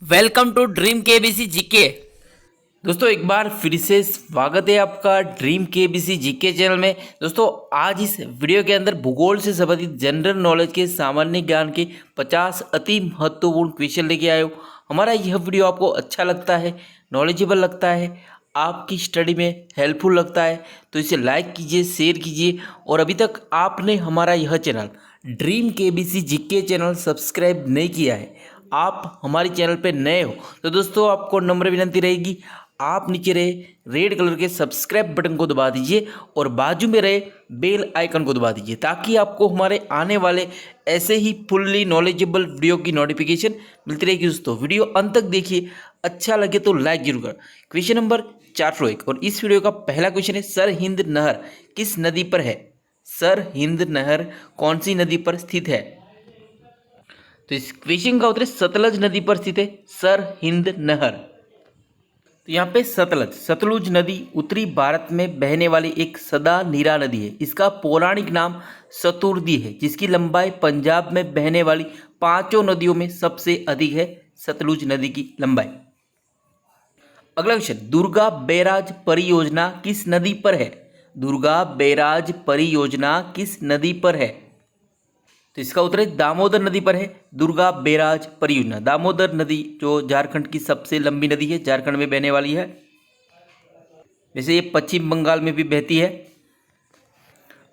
Welcome to dream KBC GK. दोस्तों एक बार फिर से स्वागत है आपका ड्रीम केबीसी जीके चैनल में। दोस्तों आज इस वीडियो के अंदर भूगोल से संबंधित जनरल नॉलेज के सामान्य ज्ञान के 50 अति महत्वपूर्ण क्वेश्चन लेके आए हो। हमारा यह वीडियो आपको अच्छा लगता है, नॉलेजेबल लगता है, आपकी स्टडी में हेल्पफुल लगता है तो इसे लाइक कीजिए, शेयर कीजिए। और अभी तक आपने हमारा यह channel dream KBC GK channel subscribe नहीं किया है, आप हमारे चैनल पे नए हो तो दोस्तों आपको नम्र विनती रहेगी, आप नीचे रहे रेड कलर के सब्सक्राइब बटन को दबा दीजिए और बाजू में रहे बेल आइकन को दबा दीजिए ताकि आपको हमारे आने वाले ऐसे ही फुल्ली नॉलेजेबल वीडियो की नोटिफिकेशन मिलती रहेगी। दोस्तों वीडियो अंत तक देखिए, अच्छा लगे तो लाइक जरूर कर। क्वेश्चन नंबर 401 और इस वीडियो का पहला क्वेश्चन है, सर हिंद नहर किस नदी पर है? सर हिंद नहर कौन सी नदी पर स्थित है? तो इस क्वेश्चन का उत्तर है सतलज नदी पर स्थित है सर हिंद नहर। तो यहाँ पे सतलुज नदी उत्तरी भारत में बहने वाली एक सदा नीरा नदी है। इसका पौराणिक नाम सतुर्दी है, जिसकी लंबाई पंजाब में बहने वाली पांचों नदियों में सबसे अधिक है। सतलुज नदी की लंबाई। अगला क्वेश्चन, दुर्गा बैराज परियोजना किस नदी पर है? दुर्गा बैराज परियोजना किस नदी पर है? तो इसका उत्तर है दामोदर नदी पर है दुर्गा बैराज परियोजना। दामोदर नदी जो झारखंड की सबसे लंबी नदी है, झारखंड में बहने वाली है। वैसे ये पश्चिम बंगाल में भी बहती है।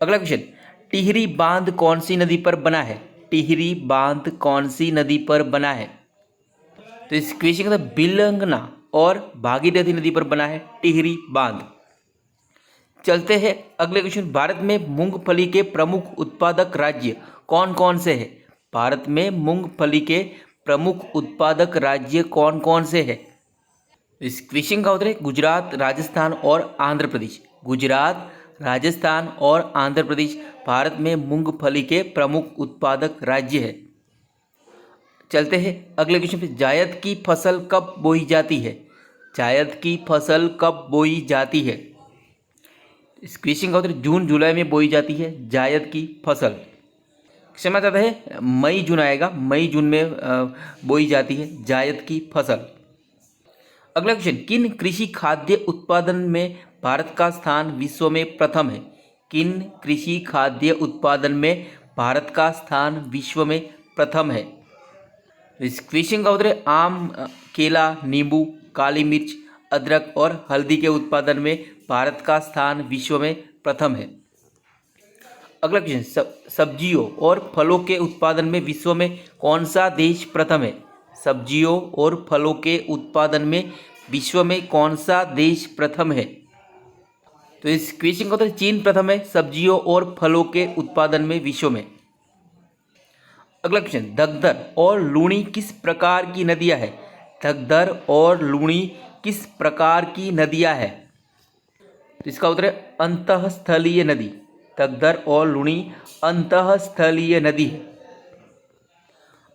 अगला क्वेश्चन, टिहरी बांध कौन सी नदी पर बना है? टिहरी बांध कौन सी नदी पर बना है? तो इस क्वेश्चन का बिलंगना और भागीरथी नदी पर बना है टिहरी बांध। चलते हैं अगले क्वेश्चन, भारत में मूंगफली के प्रमुख उत्पादक राज्य कौन कौन से हैं? भारत में मूंगफली के प्रमुख उत्पादक राज्य कौन कौन से हैं? इस क्वेश्चन का उत्तर है गुजरात, राजस्थान और आंध्र प्रदेश। गुजरात, राजस्थान और आंध्र प्रदेश भारत में मूंगफली के प्रमुख उत्पादक राज्य है। चलते हैं अगले क्वेश्चन पे, जायद की फसल कब बोई जाती है? जायद की फसल कब बोई जाती है? इस क्वेश्चन का उत्तर जून जुलाई में बोई जाती है जायद की फसल। क्षमा चाहता है मई जून आएगा, मई जून में बोई जाती है जायद की फसल। अगला क्वेश्चन, किन कृषि खाद्य उत्पादन में भारत का स्थान विश्व में प्रथम है? किन कृषि खाद्य उत्पादन में भारत का स्थान विश्व में प्रथम है? इस क्वेश्चन का उत्तर है आम, केला, नींबू, काली मिर्च, अदरक और हल्दी के उत्पादन में भारत का स्थान विश्व में प्रथम है। अगला क्वेश्चन, सब्जियों और फलों के उत्पादन में विश्व में कौन सा देश प्रथम है? सब्जियों और फलों के उत्पादन में विश्व में कौन सा देश प्रथम है? तो इस क्वेश्चन का उत्तर चीन प्रथम है सब्जियों और फलों के उत्पादन में विश्व में। अगला क्वेश्चन, धगधर और लूणी किस प्रकार की नदियां हैं? धगधर और लूणी किस प्रकार की नदियां हैं? तो इसका उत्तर है अंतःस्थलीय नदी। धगधर और लूणी अंतःस्थलीय नदी है।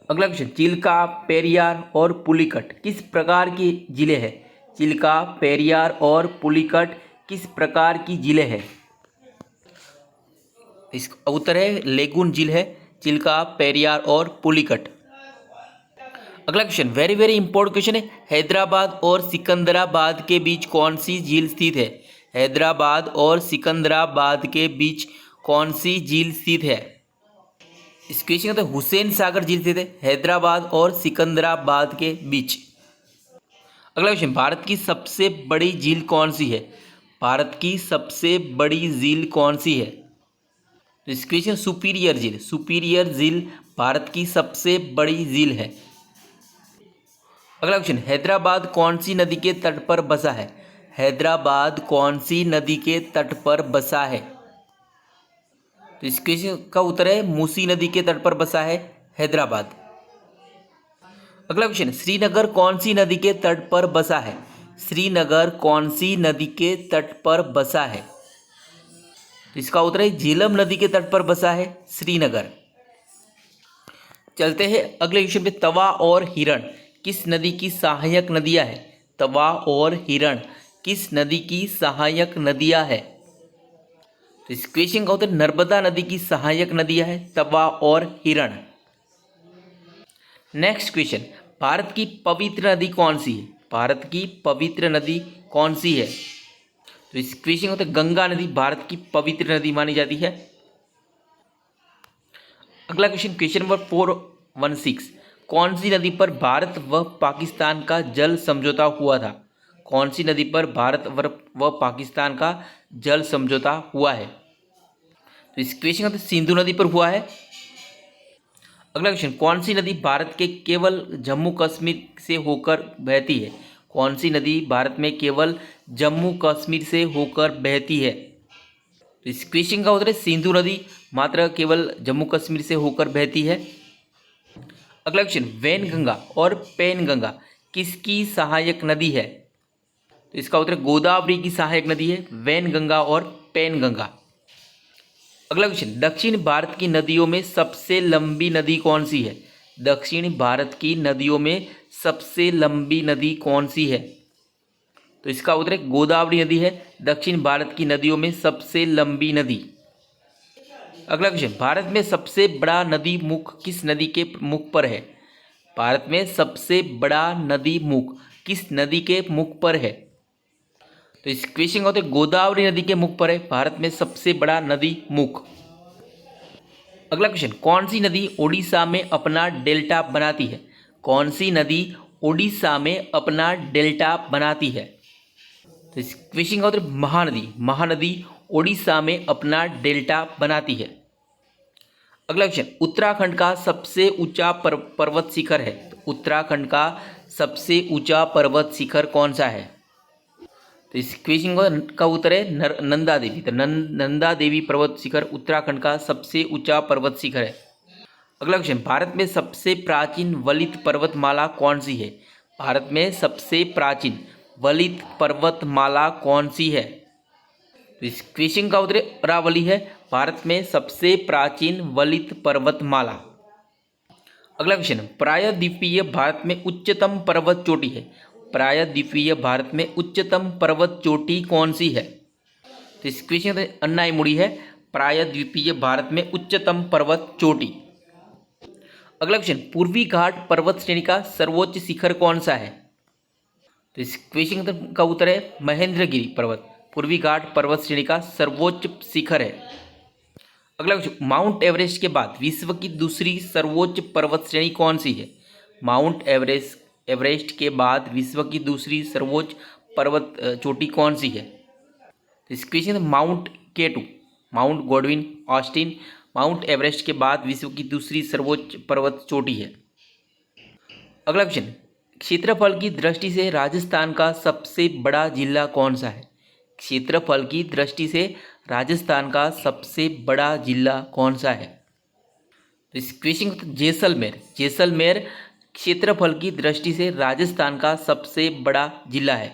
अगला क्वेश्चन, चिल्का, पेरियार और पुलिकट किस प्रकार की जिले हैं? चिल्का, पेरियार और पुलिकट किस प्रकार की जिले हैं? इसका उत्तर है लेगून झील है चिल्का, पेरियार और पुलिकट। अगला question very very important question है, हैदराबाद और सिकंदराबाद के बीच कौन सी झील स्थित है? हैदराबाद और सिकंदराबाद के बीच कौन सी झील स्थित है? इस क्वेश्चन का तो हुसैन सागर झील स्थित है हैदराबाद और सिकंदराबाद के बीच। अगला क्वेश्चन, भारत की सबसे बड़ी झील कौन सी है? भारत की सबसे बड़ी झील कौन सी है? तो इस क्वेश्चन सुपीरियर झील। सुपीरियर झील भारत की सबसे बड़ी झील है। अगला क्वेश्चन, हैदराबाद कौन सी नदी के तट पर बसा है? हैदराबाद कौन सी नदी के तट पर बसा है? तो इस क्वेश्चन का उत्तर है मूसी नदी के तट पर बसा है हैदराबाद। अगला क्वेश्चन, श्रीनगर कौन सी नदी के तट पर बसा है? श्रीनगर कौन सी नदी के तट पर बसा है? तो इसका उत्तर है झेलम नदी के तट पर बसा है श्रीनगर। चलते हैं अगले क्वेश्चन पे, तवा और हिरण किस नदी की सहायक नदियां हैं? तवा और हिरण किस नदी की सहायक नदियां हैं? तो इस क्वेश्चन का उत्तर नर्मदा नदी की सहायक नदियां हैं तवा और हिरण। नेक्स्ट क्वेश्चन, भारत की पवित्र नदी कौन सी है? भारत की पवित्र नदी कौन सी है? तो इस क्वेश्चन होता है गंगा नदी भारत की पवित्र नदी मानी जाती है। अगला क्वेश्चन, क्वेश्चन नंबर 416, कौन सी नदी पर भारत व पाकिस्तान का जल समझौता हुआ था? कौन सी नदी पर भारत व पाकिस्तान का जल समझौता हुआ है? तो इस क्वेश्चन का सिंधु नदी पर हुआ है। अगला क्वेश्चन, कौन सी नदी भारत के केवल जम्मू कश्मीर से होकर बहती है? कौन सी नदी भारत में केवल जम्मू कश्मीर से होकर बहती है? तो इस क्वेश्चन का उत्तर है सिंधु नदी मात्र केवल जम्मू कश्मीर से होकर बहती है। अगला क्वेश्चन, वैनगंगा और पैनगंगा किसकी सहायक नदी है? तो इसका उत्तर गोदावरी की सहायक नदी है वैनगंगा और पैनगंगा। अगला क्वेश्चन, दक्षिण भारत की नदियों में सबसे लंबी नदी कौन सी है? दक्षिण भारत की नदियों में सबसे लंबी नदी कौन सी है? तो इसका उत्तर गोदावरी नदी है दक्षिण भारत की नदियों में सबसे लंबी नदी। अगला क्वेश्चन, भारत में सबसे बड़ा नदी मुख किस नदी के मुख पर है? भारत में सबसे बड़ा नदी मुख किस नदी के मुख पर है? तो इस क्वेश्चन का उत्तर गोदावरी नदी के मुख पर है भारत में सबसे बड़ा नदी मुख। अगला क्वेश्चन, कौन सी नदी ओडिशा में अपना डेल्टा बनाती है? कौन सी नदी ओडिशा में अपना डेल्टा बनाती है? तो इस क्वेश्चन का उत्तर महानदी। महानदी ओडिशा में अपना डेल्टा बनाती है। अगला क्वेश्चन, उत्तराखंड का सबसे ऊंचा पर्वत शिखर है। तो उत्तराखंड का सबसे ऊंचा पर्वत शिखर कौन सा है? तो इस क्वेश्चन का उत्तर है नंदा देवी। तो नंदा देवी पर्वत शिखर उत्तराखंड का सबसे ऊंचा पर्वत शिखर है। अगला क्वेश्चन, भारत में सबसे प्राचीन वलित पर्वतमाला कौन सी है? भारत में सबसे प्राचीन वलित पर्वतमाला कौन सी है? तो इस क्वेश्चन का उत्तर अरावली है भारत में सबसे प्राचीन वलित पर्वतमाला। अगला क्वेश्चन, प्रायद्वीपीय भारत में उच्चतम पर्वत चोटी है। प्रायद्वीपीय भारत में उच्चतम पर्वत चोटी कौन सी है? तो इस क्वेश्चन में अन्नाईमुड़ी है प्रायद्वीपीय भारत में उच्चतम पर्वत चोटी। अगला क्वेश्चन, पूर्वी घाट पर्वत श्रेणी का सर्वोच्च शिखर कौन सा है? तो इस क्वेश्चन का उत्तर है महेंद्रगिरी पर्वत पूर्वी घाट पर्वत श्रेणी का सर्वोच्च शिखर है। अगला क्वेश्चन, माउंट एवरेस्ट के बाद विश्व की दूसरी सर्वोच्च पर्वत श्रेणी कौन सी है? माउंट एवरेस्ट के बाद विश्व की दूसरी सर्वोच्च पर्वत चोटी कौन सी है? तो इस question mount K2, mount Godwin Austen mount Everest के बाद विश्व की दूसरी सर्वोच्च पर्वत चोटी है। अगला क्वेश्चन, क्षेत्रफल की दृष्टि से राजस्थान का सबसे बड़ा जिला कौन सा है? क्षेत्रफल की दृष्टि से राजस्थान का सबसे बड़ा जिला कौन सा है? तो इस क्वेश्चन जैसलमेर। जैसलमेर क्षेत्रफल की दृष्टि से राजस्थान का सबसे बड़ा जिला है।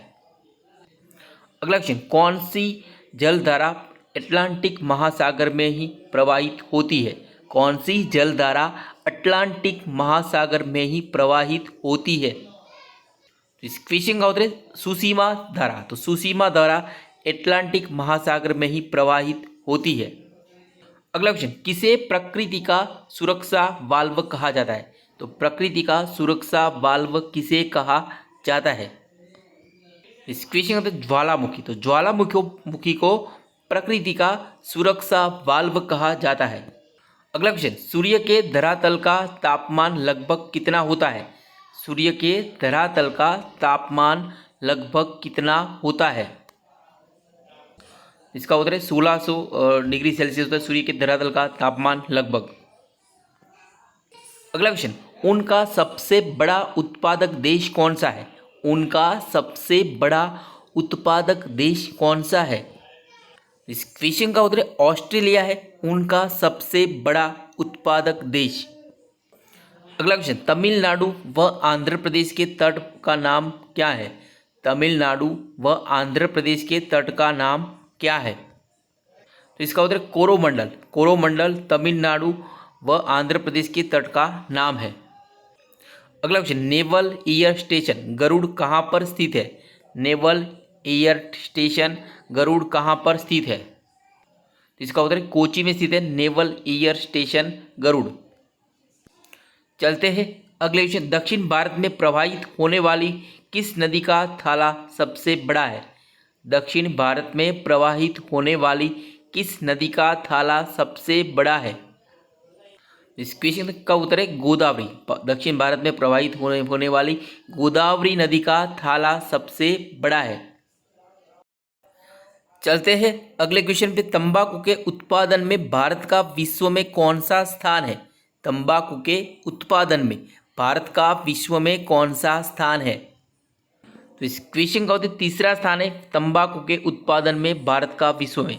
अगला क्वेश्चन, कौन सी जलधारा अटलांटिक महासागर में ही प्रवाहित होती है? कौन सी जलधारा अटलांटिक महासागर में ही प्रवाहित होती है? तो इस क्वेश्चन का उत्तर है सुसीमा धारा। तो सुसीमा धारा अटलांटिक महासागर में ही प्रवाहित होती है। अगला क्वेश्चन, किसे प्रकृति का सुरक्षा वाल्व कहा जाता है? तो प्रकृति का सुरक्षा वाल्व किसे कहा जाता है? इस क्वेश्चन का ज्वालामुखी। तो ज्वालामुखी को प्रकृति का सुरक्षा वाल्व कहा जाता है। अगला क्वेश्चन, सूर्य के धरातल का तापमान लगभग कितना होता है? सूर्य के धरातल का तापमान लगभग कितना होता है? इसका उत्तर है 1600 डिग्री सेल्सियस होता है सूर्य के धरातल का तापमान लगभग। अगला क्वेश्चन, ऊन का सबसे बड़ा उत्पादक देश कौन सा है? ऊन का सबसे बड़ा उत्पादक देश कौन सा है? इस क्वेश्चन का उत्तर ऑस्ट्रेलिया है ऊन का सबसे बड़ा उत्पादक देश। अगला क्वेश्चन, तमिलनाडु व आंध्र प्रदेश के तट का नाम क्या है? तमिलनाडु व आंध्र प्रदेश के तट का नाम क्या है? तो इसका उत्तर कोरोमंडल। कोरोमंडल तमिलनाडु व आंध्र प्रदेश के तट का नाम है। अगला question, naval air station Garud कहाँ पर स्थित है? नेवल एयर स्टेशन गरुड़ कहाँ पर स्थित है? तो इसका उत्तर कोची में स्थित है नेवल एयर स्टेशन गरुड़। चलते हैं अगले क्वेश्चन, दक्षिण भारत में प्रवाहित होने वाली किस नदी का थाला सबसे बड़ा है? दक्षिण भारत में प्रवाहित होने वाली किस नदी का थाला सबसे बड़ा है? इस क्वेश्चन का उत्तर है गोदावरी। दक्षिण भारत में प्रवाहित होने वाली गोदावरी नदी का थाला सबसे बड़ा है। चलते हैं अगले क्वेश्चन पे। तंबाकू के उत्पादन में भारत का विश्व में कौन सा स्थान है? तंबाकू के उत्पादन में भारत का विश्व में कौन सा स्थान है? तो इस क्वेश्चन का उत्तर तीसरा स्थान है, तंबाकू के उत्पादन में भारत का विश्व में।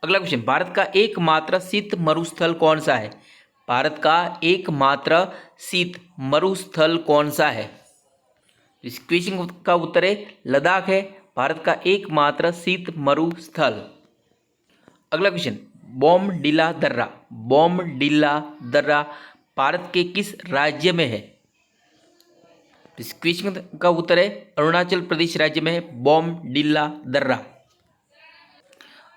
अगला क्वेश्चन, भारत का एकमात्र शीत मरुस्थल कौन सा है? भारत का एकमात्र शीत मरुस्थल कौन सा है? इस क्वेश्चन का उत्तर है लद्दाख है भारत का एकमात्र शीत मरुस्थल। अगला क्वेश्चन, बोमडिला दर्रा। बोमडिला दर्रा भारत के किस राज्य में है? इस क्वेश्चन का उत्तर है अरुणाचल प्रदेश राज्य में है बोमडिला दर्रा।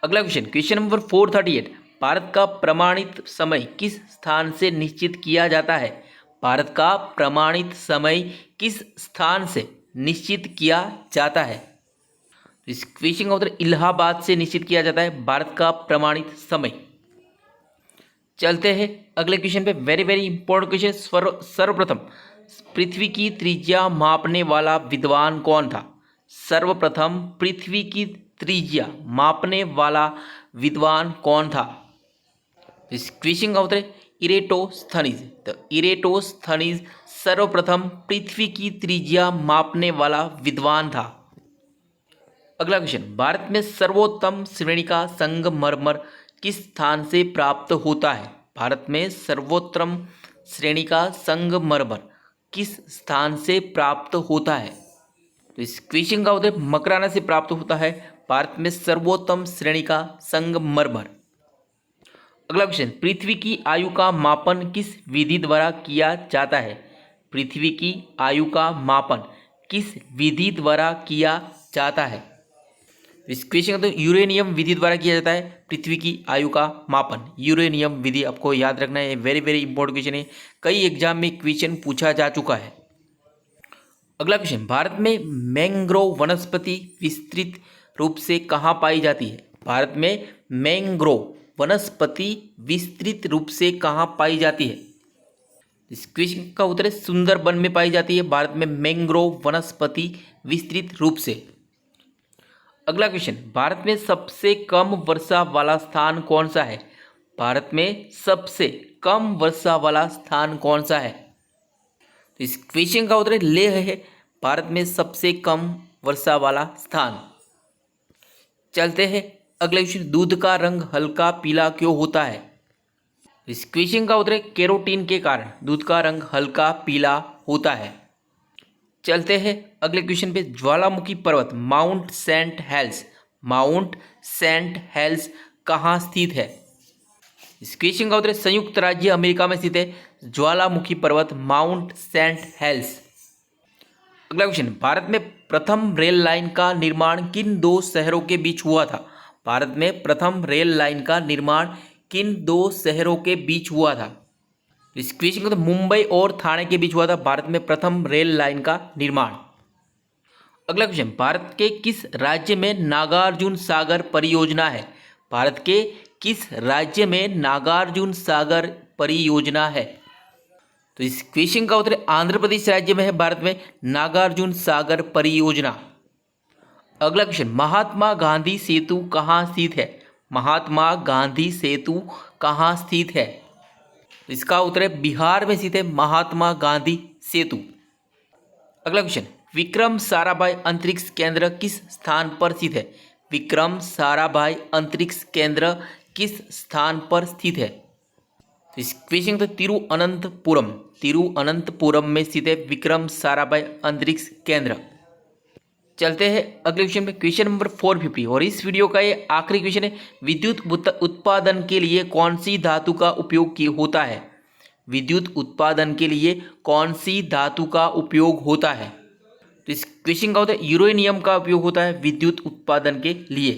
अगला क्वेश्चन, क्वेश्चन नंबर 438, भारत का प्रमाणित समय किस स्थान से निश्चित किया जाता है? भारत का प्रमाणित समय किस स्थान से निश्चित किया जाता है? इस क्वेश्चन का उत्तर इलाहाबाद से निश्चित किया जाता है भारत का प्रमाणित समय। चलते हैं अगले क्वेश्चन पे। Very very important question. सर्वप्रथम पृथ्वी की त्रिज्या मापने वाला विद्वान कौन था? सर्वप्रथम पृथ्वी की त्रिज्या मापने वाला विद्वान कौन था? इस क्वेश्चन का उत्तर इरेटोस्थनीज। तो इरेटोस्थनीज सर्वप्रथम पृथ्वी की त्रिज्या मापने वाला विद्वान था। अगला क्वेश्चन, भारत में सर्वोत्तम श्रेणी का संगमरमर किस स्थान से प्राप्त होता है? भारत में सर्वोत्तम श्रेणी का संगमरमर किस स्थान से प्राप्त होता है? तो इस क्वेश्चन का उत्तर मकराना से प्राप्त होता है भारत में सर्वोत्तम श्रेणी का संगमरमर। अगला क्वेश्चन, पृथ्वी की आयु का मापन किस विधि द्वारा किया जाता है? पृथ्वी की आयु का मापन किस विधि द्वारा किया जाता है? इस क्वेश्चन का तो यूरेनियम विधि द्वारा किया जाता है पृथ्वी की आयु का मापन। यूरेनियम विधि आपको याद रखना है, वेरी वेरी इंपॉर्टेंट क्वेश्चन है, कई एग्जाम में क्वेश्चन पूछा जा चुका है। अगला क्वेश्चन, भारत में मैंग्रोव वनस्पति विस्तृत रूप से कहाँ पाई जाती है? भारत में मैंग्रोव वनस्पति विस्तृत रूप से कहाँ पाई जाती है? इस क्वेश्चन का उत्तर है सुंदरबन में पाई जाती है भारत में मैंग्रोव वनस्पति विस्तृत रूप से। अगला क्वेश्चन, भारत में सबसे कम वर्षा वाला स्थान कौन सा है? भारत में सबसे कम वर्षा वाला स्थान कौन सा है? तो इस क्वेश्चन का उत्तर लेह है भारत में सबसे कम वर्षा वाला स्थान। चलते हैं अगले क्वेश्चन, दूध का रंग हल्का पीला क्यों होता है? इस क्वेश्चन का उत्तर है कैरोटीन के कारण दूध का रंग हल्का पीला होता है। चलते हैं अगले क्वेश्चन पे। ज्वालामुखी पर्वत माउंट सेंट हेल्स कहाँ स्थित है? इस क्वेश्चन का उत्तर संयुक्त राज्य अमेरिका में स्थित है ज्वालामुखी पर्वत माउंट सेंट हेल्स। अगला क्वेश्चन, भारत में प्रथम रेल लाइन का निर्माण किन दो शहरों के बीच हुआ था? भारत में प्रथम रेल लाइन का निर्माण किन दो शहरों के बीच हुआ था? इस क्वेश्चन का तो मुंबई और ठाणे के बीच हुआ था भारत में प्रथम रेल लाइन का निर्माण। अगला क्वेश्चन, भारत के किस राज्य में नागार्जुन सागर परियोजना है? भारत के किस राज्य में नागार्जुन सागर परियोजना है? तो इस क्वेश्चन का उत्तर आंध्र प्रदेश राज्य में है भारत में नागार्जुन सागर परियोजना। अगला क्वेश्चन, महात्मा गांधी सेतु कहाँ स्थित है? महात्मा गांधी सेतु कहाँ स्थित है? इसका उत्तर है बिहार में स्थित है महात्मा गांधी सेतु। अगला क्वेश्चन, विक्रम साराभाई अंतरिक्ष केंद्र किस स्थान पर स्थित है? विक्रम साराभाई अंतरिक्ष केंद्र किस स्थान पर स्थित है? इस क्वेश्चन तो तिरुअनंतपुरम में स्थित है विक्रम साराभाई अंतरिक्ष केंद्र। चलते हैं अगले क्वेश्चन पे। क्वेश्चन नंबर 450 और इस वीडियो का ये आखिरी क्वेश्चन है। विद्युत उत्पादन के लिए कौन सी धातु का उपयोग होता है? विद्युत उत्पादन के लिए कौन सी धातु का उपयोग होता है? तो इस क्वेश्चन का होता है यूरेनियम का उपयोग होता है विद्युत उत्पादन के लिए।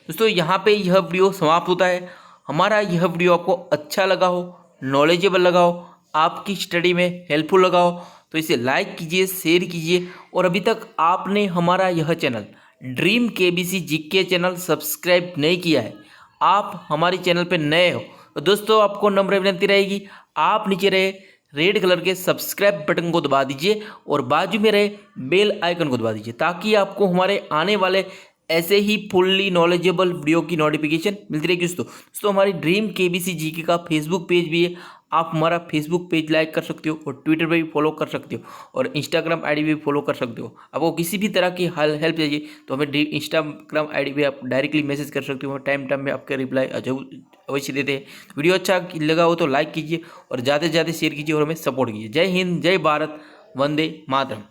दोस्तों यहाँ पे यह वीडियो समाप्त होता है। हमारा यह वीडियो आपको अच्छा लगा हो, नॉलेजेबल लगा हो, आपकी स्टडी में हेल्पफुल लगा हो तो इसे लाइक कीजिए, शेयर कीजिए। और अभी तक आपने हमारा यह channel dream KBC GK channel subscribe नहीं किया है, आप हमारे चैनल पर नए हो तो दोस्तों आपको नम्र विनती रहेगी, आप नीचे रहे रेड कलर के सब्सक्राइब बटन को दबा दीजिए और बाजू में रहे बेल आइकन को दबा दीजिए, ताकि आपको हमारे आने वाले ऐसे ही फुल्ली नॉलेजेबल वीडियो की नोटिफिकेशन मिलती रहेगी। दोस्तों हमारी ड्रीम केबीसी जीके का फेसबुक पेज भी है, आप हमारा फेसबुक पेज लाइक कर सकते हो और ट्विटर पे भी फॉलो कर सकते हो और इंस्टाग्राम आईडी भी फॉलो कर सकते हो। आपको किसी भी तरह की हेल्प चाहिए तो हमें इंस्टाग्राम आईडी पे आप डायरेक्टली मैसेज कर सकते हो, टाइम में आपके रिप्लाई अवश्य देते हैं। वीडियो अच्छा लगा हो तो लाइक कीजिए और ज़्यादा से ज़्यादा शेयर कीजिए और हमें सपोर्ट कीजिए। जय हिंद, जय भारत, वंदे मातरम।